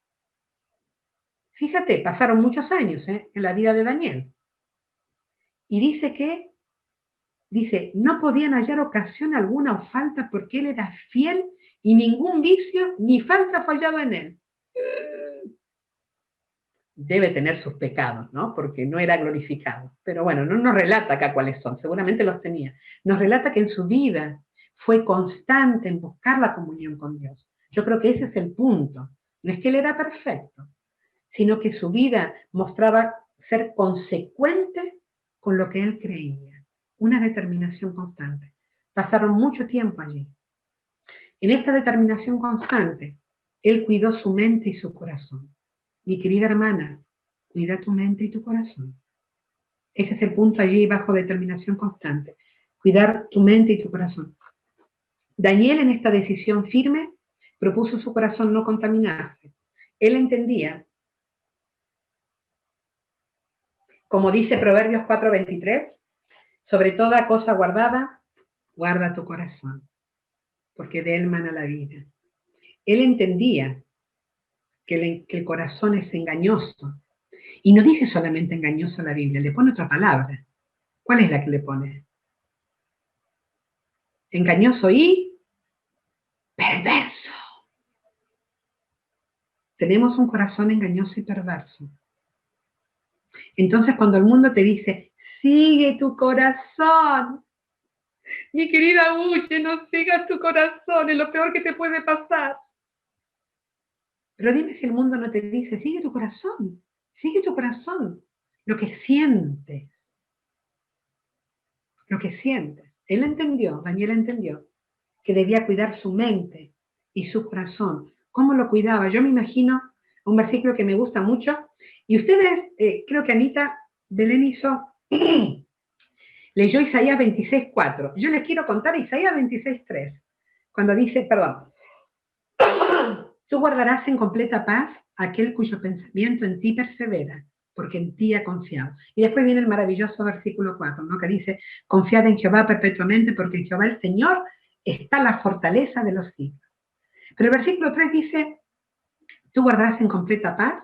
Fíjate, pasaron muchos años en la vida de Daniel. Y dice, no podían hallar ocasión alguna o falta porque él era fiel y ningún vicio ni falta fallado en él. Debe tener sus pecados, ¿no? Porque no era glorificado. Pero bueno, no nos relata acá cuáles son, seguramente los tenía. Nos relata que en su vida fue constante en buscar la comunión con Dios. Yo creo que ese es el punto. No es que él era perfecto, sino que su vida mostraba ser consecuente con lo que él creía. Una determinación constante. Pasaron mucho tiempo allí. En esta determinación constante, él cuidó su mente y su corazón. Mi querida hermana, cuida tu mente y tu corazón. Ese es el punto allí bajo determinación constante. Cuidar tu mente y tu corazón. Daniel en esta decisión firme propuso su corazón no contaminarse. Él entendía, como dice Proverbios 4:23, sobre toda cosa guardada, guarda tu corazón, porque de él mana la vida. Él entendía que el corazón es engañoso. Y no dice solamente engañoso la Biblia, le pone otra palabra. ¿Cuál es la que le pone? Engañoso y perverso. Tenemos un corazón engañoso y perverso. Entonces, cuando el mundo te dice, sigue tu corazón, mi querida Uche, no sigas tu corazón, es lo peor que te puede pasar. Pero dime si el mundo no te dice, sigue tu corazón, lo que sientes, lo que sientes. Él entendió, Daniel entendió, que debía cuidar su mente y su corazón. ¿Cómo lo cuidaba? Yo me imagino un versículo que me gusta mucho, y ustedes, creo que Anita Belén hizo, leyó Isaías 26:4. Yo les quiero contar Isaías 26:3, cuando dice, perdón, tú guardarás en completa paz aquel cuyo pensamiento en ti persevera, porque en ti ha confiado. Y después viene el maravilloso versículo 4, ¿no? Que dice, confiad en Jehová perpetuamente, porque en Jehová el Señor está la fortaleza de los siglos. Pero el versículo 3 dice, tú guardarás en completa paz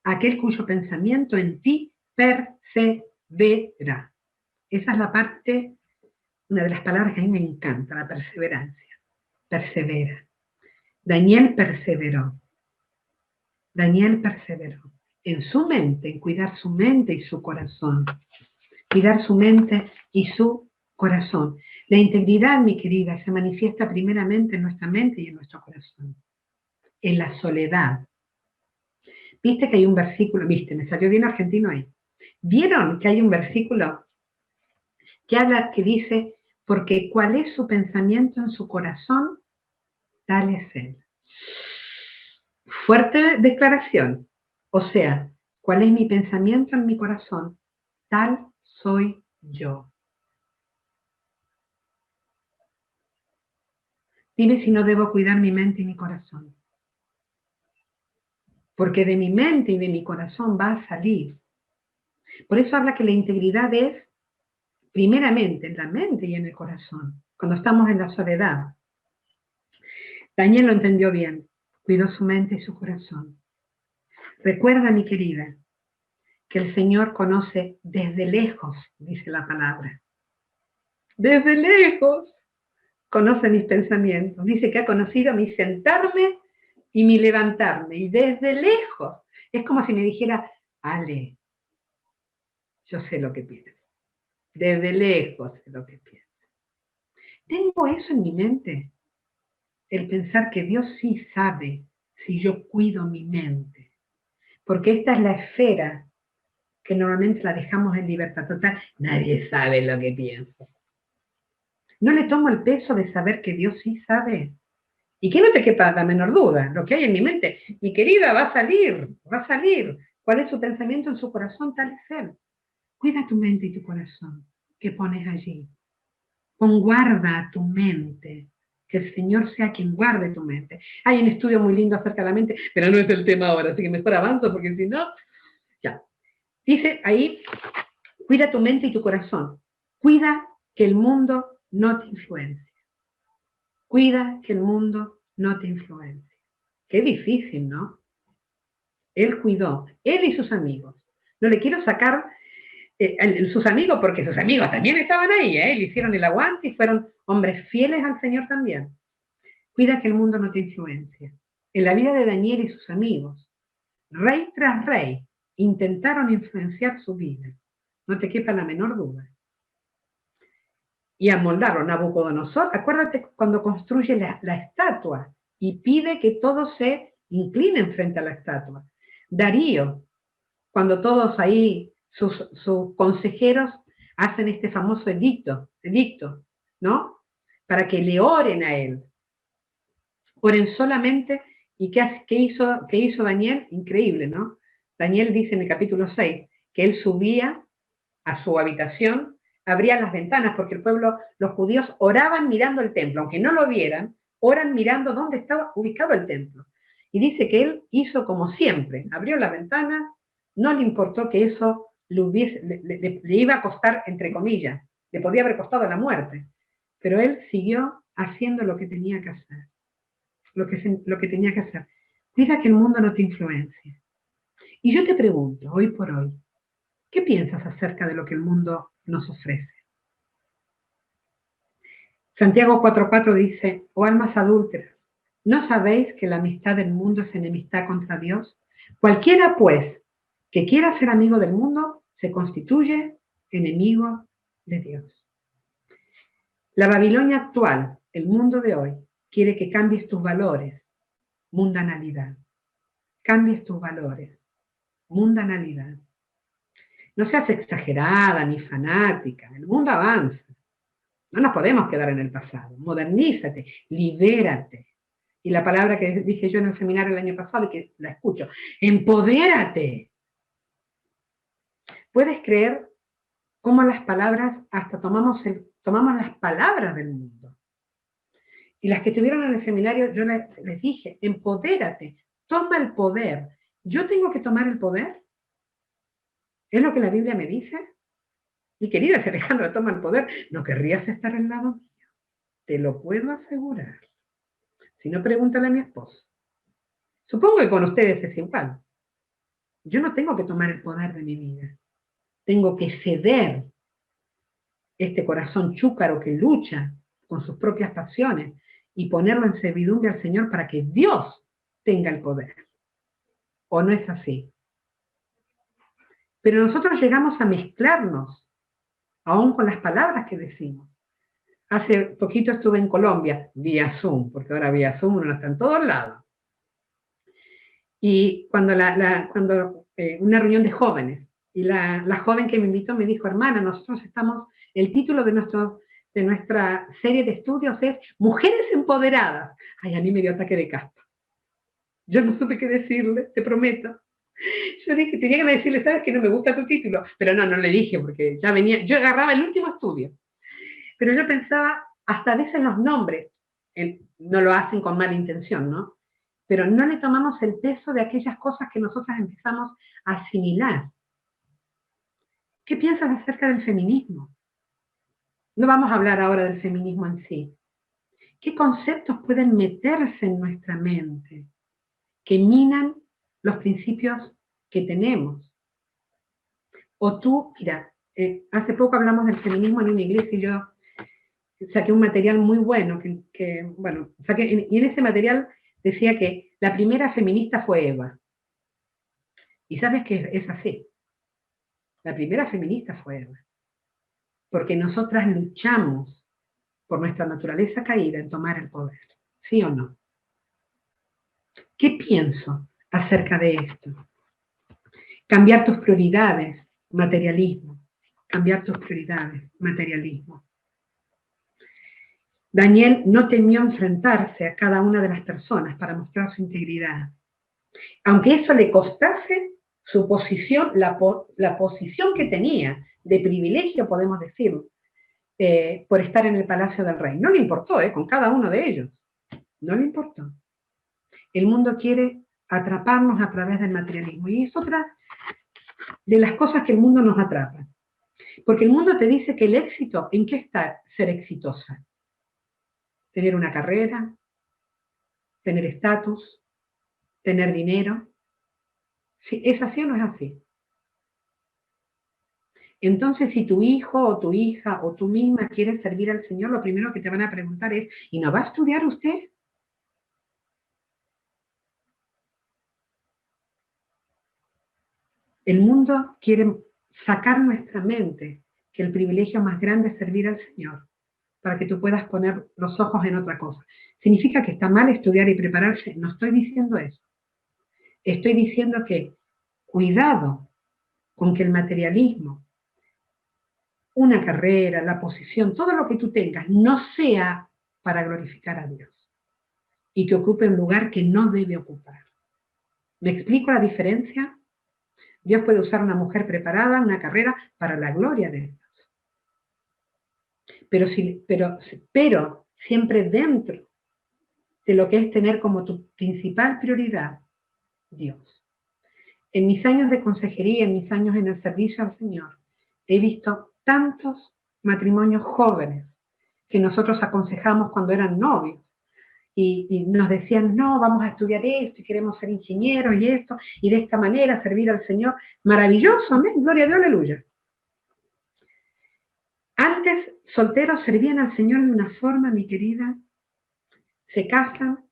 aquel cuyo pensamiento en ti persevera. Esa es la parte, una de las palabras que a mí me encanta, la perseverancia. Persevera. Daniel perseveró. Daniel perseveró en su mente, en cuidar su mente y su corazón. Cuidar su mente y su corazón. La integridad, mi querida, se manifiesta primeramente en nuestra mente y en nuestro corazón. En la soledad. Viste que hay un versículo, viste, me salió bien argentino ahí. ¿Vieron que hay un versículo que habla, que dice, porque cuál es su pensamiento en su corazón, tal es él? Fuerte declaración. O sea, ¿cuál es mi pensamiento en mi corazón? Tal soy yo. Dime si no debo cuidar mi mente y mi corazón. Porque de mi mente y de mi corazón va a salir. Por eso habla que la integridad es primeramente en la mente y en el corazón, cuando estamos en la soledad. Daniel lo entendió bien, cuidó su mente y su corazón. Recuerda, mi querida, que el Señor conoce desde lejos, dice la palabra. Desde lejos conoce mis pensamientos. Dice que ha conocido mi sentarme y mi levantarme. Y desde lejos. Es como si me dijera, Ale, yo sé lo que piensas. Desde lejos sé lo que piensas. Tengo eso en mi mente. El pensar que Dios sí sabe si yo cuido mi mente. Porque esta es la esfera que normalmente la dejamos en libertad total. Nadie sabe lo que pienso. No le tomo el peso de saber que Dios sí sabe. Y que no te quepa la menor duda, lo que hay en mi mente, mi querida, va a salir, va a salir. ¿Cuál es su pensamiento en su corazón? Tal es él. Cuida tu mente y tu corazón, que pones allí. Pon guarda a tu mente, que el Señor sea quien guarde tu mente. Hay un estudio muy lindo acerca de la mente, pero no es el tema ahora, así que mejor avanzo, porque si no, ya. Dice ahí, cuida tu mente y tu corazón. Cuida que el mundo no te influencie. Cuida que el mundo no te influencie. Qué difícil, ¿no? Él cuidó, él y sus amigos. No le quiero sacar sus amigos, porque sus amigos también estaban ahí, le hicieron el aguante y fueron hombres fieles al Señor también. Cuida que el mundo no te influencie. En la vida de Daniel y sus amigos, rey tras rey, intentaron influenciar su vida. No te quepa la menor duda. y amoldarlo. Nabucodonosor, acuérdate cuando construye la estatua y pide que todos se inclinen frente a la estatua. Darío, cuando todos ahí, sus consejeros, hacen este famoso edicto, ¿no? Para que le oren a él. Oren solamente. ¿Y qué hizo Daniel? Increíble, ¿no? Daniel dice en el capítulo 6 que él subía a su habitación, abría las ventanas, porque el pueblo, los judíos, oraban mirando el templo, aunque no lo vieran, oran mirando dónde estaba ubicado el templo. Y dice que él hizo como siempre, abrió la ventana, no le importó que eso le iba a costar, entre comillas, le podía haber costado la muerte, pero él siguió haciendo lo que tenía que hacer, lo que tenía que hacer. Deja que el mundo no te influencie. Y yo te pregunto, hoy por hoy, ¿qué piensas acerca de lo que el mundo nos ofrece? Santiago 4:4 dice, oh almas adúlteras, ¿no sabéis que la amistad del mundo es enemistad contra Dios? Cualquiera, pues, que quiera ser amigo del mundo, se constituye enemigo de Dios. La Babilonia actual, el mundo de hoy, quiere que cambies tus valores, mundanalidad. Cambies tus valores, mundanalidad. No seas exagerada ni fanática, el mundo avanza. No nos podemos quedar en el pasado. Modernízate, libérate. Y la palabra que dije yo en el seminario el año pasado y que la escucho, empodérate. ¿Puedes creer cómo las palabras, hasta tomamos las palabras del mundo? Y las que estuvieron en el seminario, yo les dije, empodérate, toma el poder. ¿Yo tengo que tomar el poder? ¿Es lo que la Biblia me dice? Y querida, si Alejandro toma el poder, no querrías estar al lado mío. Te lo puedo asegurar. Si no, pregúntale a mi esposo. Supongo que con ustedes es igual. Yo no tengo que tomar el poder de mi vida. Tengo que ceder este corazón chúcaro que lucha con sus propias pasiones y ponerlo en servidumbre al Señor para que Dios tenga el poder. ¿O no es así? Pero nosotros llegamos a mezclarnos, aún con las palabras que decimos. Hace poquito estuve en Colombia, vía Zoom, porque ahora vía Zoom uno está en todos lados. Y cuando una reunión de jóvenes, y la joven que me invitó me dijo, hermana, nosotros estamos, el título de nuestra serie de estudios es Mujeres Empoderadas. Ay, a mí me dio ataque de caspa. Yo no supe qué decirle, te prometo. Yo dije, tenía que decirle, sabes que no me gusta tu título, pero no le dije, porque ya venía, yo agarraba el último estudio. Pero yo pensaba, hasta a veces los nombres, no lo hacen con mala intención, ¿no? Pero no le tomamos el peso de aquellas cosas que nosotras empezamos a asimilar. ¿Qué piensas acerca del feminismo? No vamos a hablar ahora del feminismo en sí. ¿Qué conceptos pueden meterse en nuestra mente que minan los principios que tenemos? O tú, mira, hace poco hablamos del feminismo en una iglesia y yo saqué un material muy bueno, y en ese material decía que la primera feminista fue Eva. Y sabes que es así. La primera feminista fue Eva. Porque nosotras luchamos por nuestra naturaleza caída en tomar el poder. ¿Sí o no? ¿Qué pienso acerca de esto? Cambiar tus prioridades, materialismo. Cambiar tus prioridades, materialismo. Daniel no temió enfrentarse a cada una de las personas para mostrar su integridad. Aunque eso le costase su posición, la posición que tenía de privilegio, podemos decir, por estar en el palacio del rey. No le importó, con cada uno de ellos. No le importó. El mundo quiere atraparnos a través del materialismo. Y es otra de las cosas que el mundo nos atrapa. Porque el mundo te dice que el éxito, ¿en qué está ser exitosa? Tener una carrera, tener estatus, tener dinero. ¿Es así o no es así? Entonces, si tu hijo o tu hija o tú misma quieres servir al Señor, lo primero que te van a preguntar es, ¿y no va a estudiar usted? El mundo quiere sacar nuestra mente que el privilegio más grande es servir al Señor. para que tú puedas poner los ojos en otra cosa. ¿Significa que está mal estudiar y prepararse? No estoy diciendo eso. Estoy diciendo que cuidado con que el materialismo, una carrera, la posición, todo lo que tú tengas, no sea para glorificar a Dios y que ocupe un lugar que no debe ocupar. ¿Me explico la diferencia? Dios puede usar una mujer preparada, una carrera, para la gloria de Dios. Pero siempre dentro de lo que es tener como tu principal prioridad Dios. En mis años de consejería, en mis años en el servicio al Señor, he visto tantos matrimonios jóvenes que nosotros aconsejamos cuando eran novios y nos decían, no, vamos a estudiar esto y queremos ser ingenieros y esto, y de esta manera servir al Señor. Maravilloso, amén, gloria a Dios, aleluya. Antes, solteros servían al Señor de una forma, mi querida, se casan,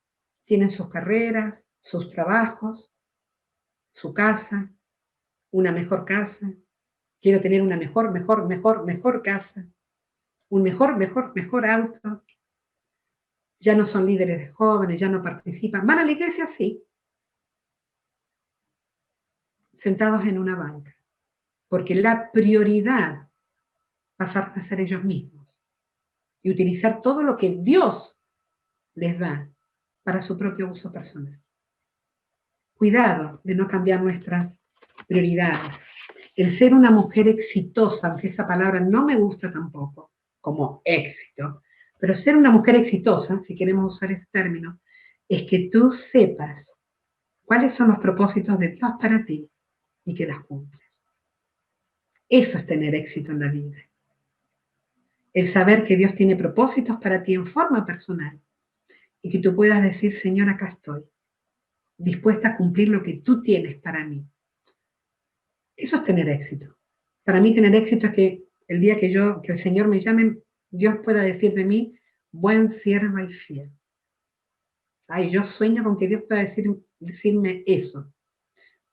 tienen sus carreras, sus trabajos, su casa, una mejor casa, quiero tener una mejor casa, un mejor auto. Ya no son líderes de jóvenes, ya no participan. Van a la iglesia, sí, sentados en una banca, porque la prioridad pasar a ser ellos mismos y utilizar todo lo que Dios les da para su propio uso personal. Cuidado de no cambiar nuestras prioridades. El ser una mujer exitosa, aunque esa palabra no me gusta tampoco, como éxito, pero ser una mujer exitosa, si queremos usar ese término, es que tú sepas cuáles son los propósitos de Dios para ti y que las cumples. Eso es tener éxito en la vida. El saber que Dios tiene propósitos para ti en forma personal y que tú puedas decir, Señor, acá estoy, dispuesta a cumplir lo que tú tienes para mí. Eso es tener éxito. Para mí tener éxito es que el día que el Señor me llame, Dios pueda decir de mí, buen sierva y fiel. Ay, yo sueño con que Dios pueda decirme eso.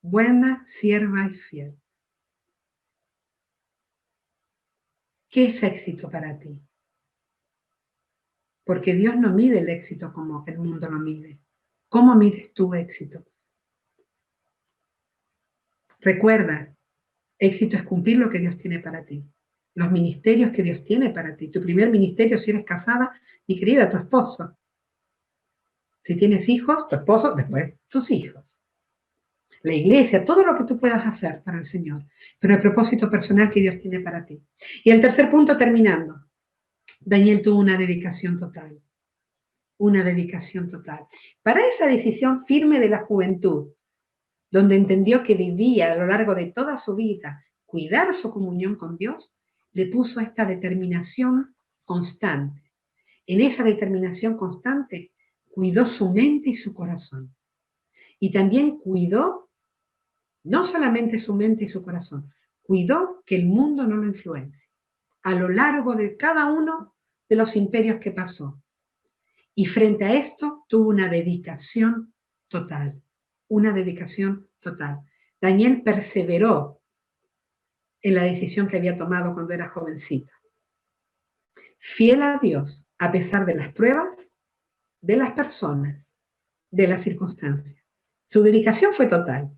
Buena sierva y fiel. ¿Qué es éxito para ti? Porque Dios no mide el éxito como el mundo lo mide. ¿Cómo mides tu éxito? Recuerda, éxito es cumplir lo que Dios tiene para ti. Los ministerios que Dios tiene para ti. Tu primer ministerio, si eres casada, mi querida, tu esposo. Si tienes hijos, tu esposo, después tus hijos. La iglesia, todo lo que tú puedas hacer para el Señor, pero el propósito personal que Dios tiene para ti. Y el tercer punto, terminando. Daniel tuvo una dedicación total. Una dedicación total. Para esa decisión firme de la juventud, donde entendió que vivía a lo largo de toda su vida cuidar su comunión con Dios, le puso esta determinación constante. En esa determinación constante, cuidó su mente y su corazón. Y también cuidó, no solamente su mente y su corazón, cuidó que el mundo no lo influencie a lo largo de cada uno de los imperios que pasó. Y frente a esto tuvo una dedicación total, una dedicación total. Daniel perseveró en la decisión que había tomado cuando era jovencito. Fiel a Dios, a pesar de las pruebas, de las personas, de las circunstancias. Su dedicación fue total.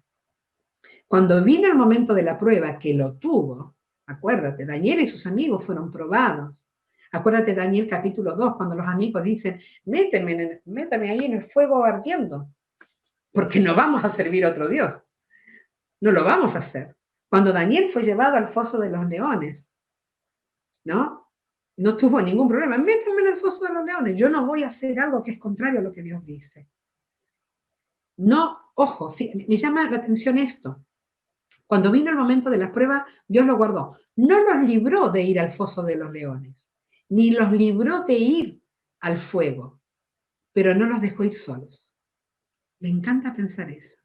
Cuando vino el momento de la prueba, que lo tuvo, acuérdate, Daniel y sus amigos fueron probados. Acuérdate Daniel capítulo 2, cuando los amigos dicen, métame ahí en el fuego ardiendo, porque no vamos a servir a otro Dios. No lo vamos a hacer. Cuando Daniel fue llevado al foso de los leones, ¿no? No tuvo ningún problema. Métame en el foso de los leones. Yo no voy a hacer algo que es contrario a lo que Dios dice. No, ojo, sí, me llama la atención esto. Cuando vino el momento de la prueba, Dios lo guardó. No los libró de ir al foso de los leones, ni los libró de ir al fuego, pero no los dejó ir solos. Me encanta pensar eso.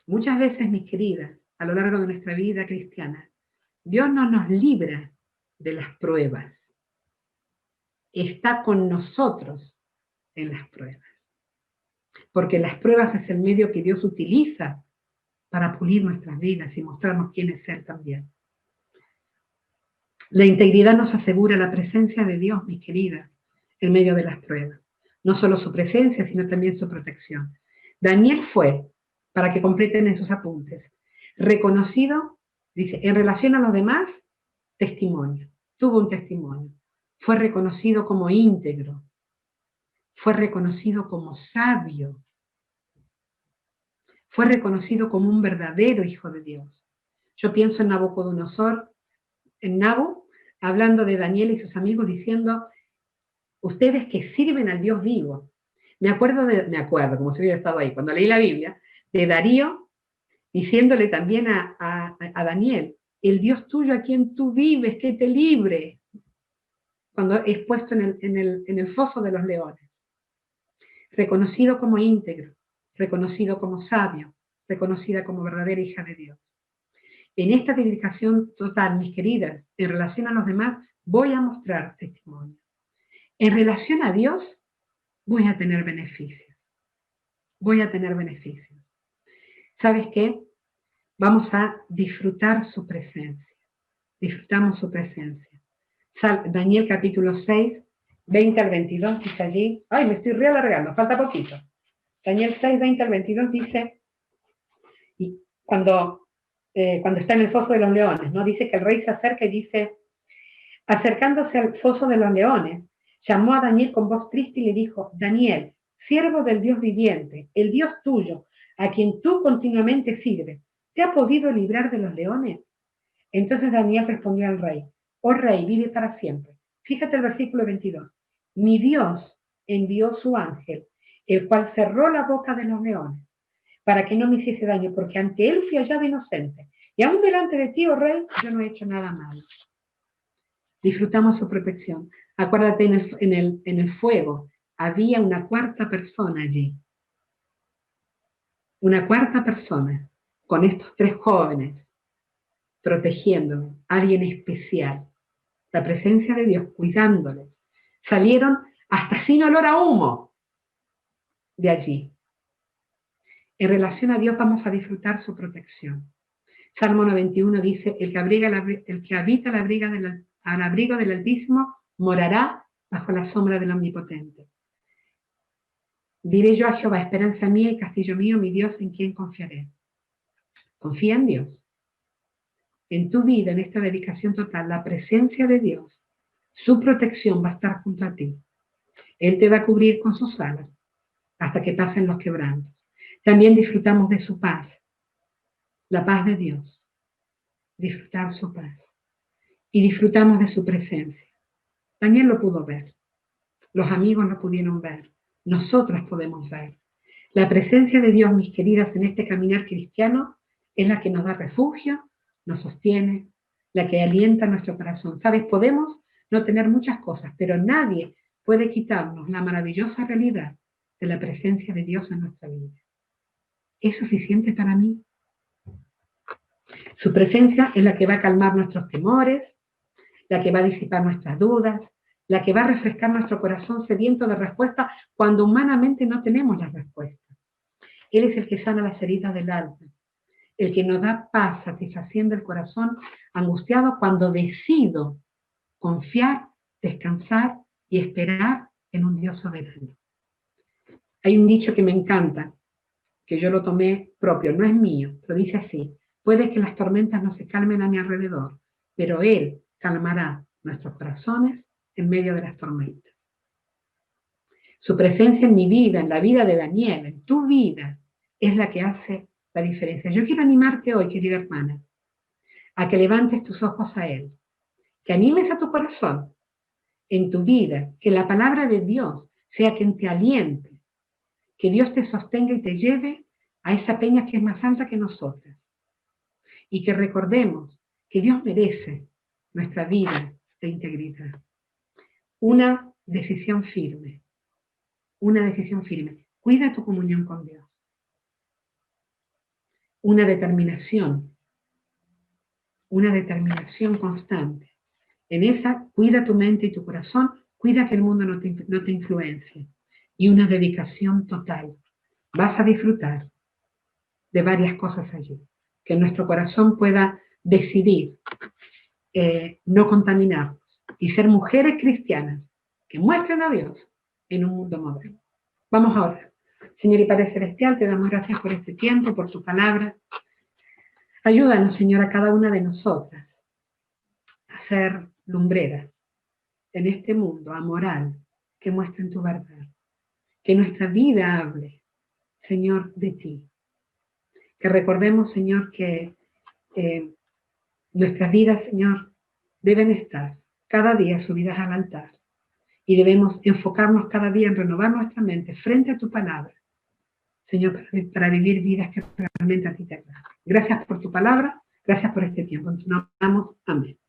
Muchas veces, mis queridas, a lo largo de nuestra vida cristiana, Dios no nos libra de las pruebas. Está con nosotros en las pruebas. Porque las pruebas es el medio que Dios utiliza para pulir nuestras vidas y mostrarnos quién es Él también. La integridad nos asegura la presencia de Dios, mis queridas, en medio de las pruebas. No solo su presencia, sino también su protección. Daniel fue, para que completen en sus apuntes, reconocido, dice, en relación a los demás, testimonio. Tuvo un testimonio. Fue reconocido como íntegro. Fue reconocido como sabio. Fue reconocido como un verdadero hijo de Dios. Yo pienso en Nabucodonosor, en Nabu, hablando de Daniel y sus amigos, diciendo, ustedes que sirven al Dios vivo. Me acuerdo, como si hubiera estado ahí, cuando leí la Biblia, de Darío, diciéndole también a Daniel, el Dios tuyo a quien tú vives, que te libre, cuando es puesto en el foso de los leones. Reconocido como íntegro, reconocido como sabio, reconocida como verdadera hija de Dios. En esta dedicación total, mis queridas, en relación a los demás, voy a mostrar testimonio. En relación a Dios, voy a tener beneficios. Voy a tener beneficios. ¿Sabes qué? Vamos a disfrutar su presencia. Disfrutamos su presencia. Daniel capítulo 6, 20 al 22 dice allí, ay, me estoy realargando, falta poquito. Daniel 6, 20 al 22 dice, y cuando está en el foso de los leones, ¿no? Dice que el rey se acerca y dice, acercándose al foso de los leones, llamó a Daniel con voz triste y le dijo, Daniel, siervo del Dios viviente, el Dios tuyo, a quien tú continuamente sirves, ¿te ha podido librar de los leones? Entonces Daniel respondió al rey, oh rey, vive para siempre. Fíjate el versículo 22. Mi Dios envió su ángel, el cual cerró la boca de los leones, para que no me hiciese daño, porque ante él fui hallado inocente. Y aún delante de ti, oh rey, yo no he hecho nada malo. Disfrutamos su protección. Acuérdate, en el fuego había una cuarta persona allí. Una cuarta persona, con estos tres jóvenes, protegiéndolo, alguien especial. La presencia de Dios cuidándoles. Salieron hasta sin olor a humo de allí. En relación a Dios vamos a disfrutar su protección. Salmo 91 dice, el que habita al abrigo del Altísimo morará bajo la sombra del Omnipotente. Diré yo a Jehová, esperanza mía y castillo mío, mi Dios, en quien confiaré. Confía en Dios. En tu vida, en esta dedicación total, la presencia de Dios, su protección va a estar junto a ti. Él te va a cubrir con sus alas hasta que pasen los quebrantos. También disfrutamos de su paz, la paz de Dios. Disfrutar su paz. Y disfrutamos de su presencia. Daniel lo pudo ver. Los amigos lo pudieron ver. Nosotras podemos ver. La presencia de Dios, mis queridas, en este caminar cristiano es la que nos da refugio, nos sostiene, la que alienta nuestro corazón. ¿Sabes? Podemos no tener muchas cosas, pero nadie puede quitarnos la maravillosa realidad de la presencia de Dios en nuestra vida. ¿Es suficiente para mí? Su presencia es la que va a calmar nuestros temores, la que va a disipar nuestras dudas, la que va a refrescar nuestro corazón sediento de respuesta cuando humanamente no tenemos la respuesta. Él es el que sana las heridas del alma, el que nos da paz satisfaciendo el corazón angustiado cuando decido confiar, descansar y esperar en un Dios soberano. Hay un dicho que me encanta, que yo lo tomé propio, no es mío, pero dice así, puede que las tormentas no se calmen a mi alrededor, pero Él calmará nuestros corazones en medio de las tormentas. Su presencia en mi vida, en la vida de Daniel, en tu vida, es la que hace la diferencia. Yo quiero animarte hoy, querida hermana, a que levantes tus ojos a Él, que animes a tu corazón en tu vida, que la palabra de Dios sea quien te aliente, que Dios te sostenga y te lleve a esa peña que es más alta que nosotras. Y que recordemos que Dios merece nuestra vida de integridad. Una decisión firme. Una decisión firme. Cuida tu comunión con Dios. Una determinación constante. En esa, cuida tu mente y tu corazón, cuida que el mundo no te influencie. Y una dedicación total. Vas a disfrutar de varias cosas allí. Que nuestro corazón pueda decidir no contaminarnos y ser mujeres cristianas que muestren a Dios en un mundo moderno. Vamos a orar. Señor y Padre Celestial, te damos gracias por este tiempo, por tu palabra. Ayúdanos, Señor, a cada una de nosotras a ser lumbreras en este mundo amoral que muestren tu verdad. Que nuestra vida hable, Señor, de ti. Que recordemos, Señor, que nuestras vidas, Señor, deben estar cada día subidas al altar. Y debemos enfocarnos cada día en renovar nuestra mente frente a tu palabra, Señor, para vivir vidas que realmente a ti te agradan. Gracias por tu palabra, gracias por este tiempo. Nos amamos. Amén.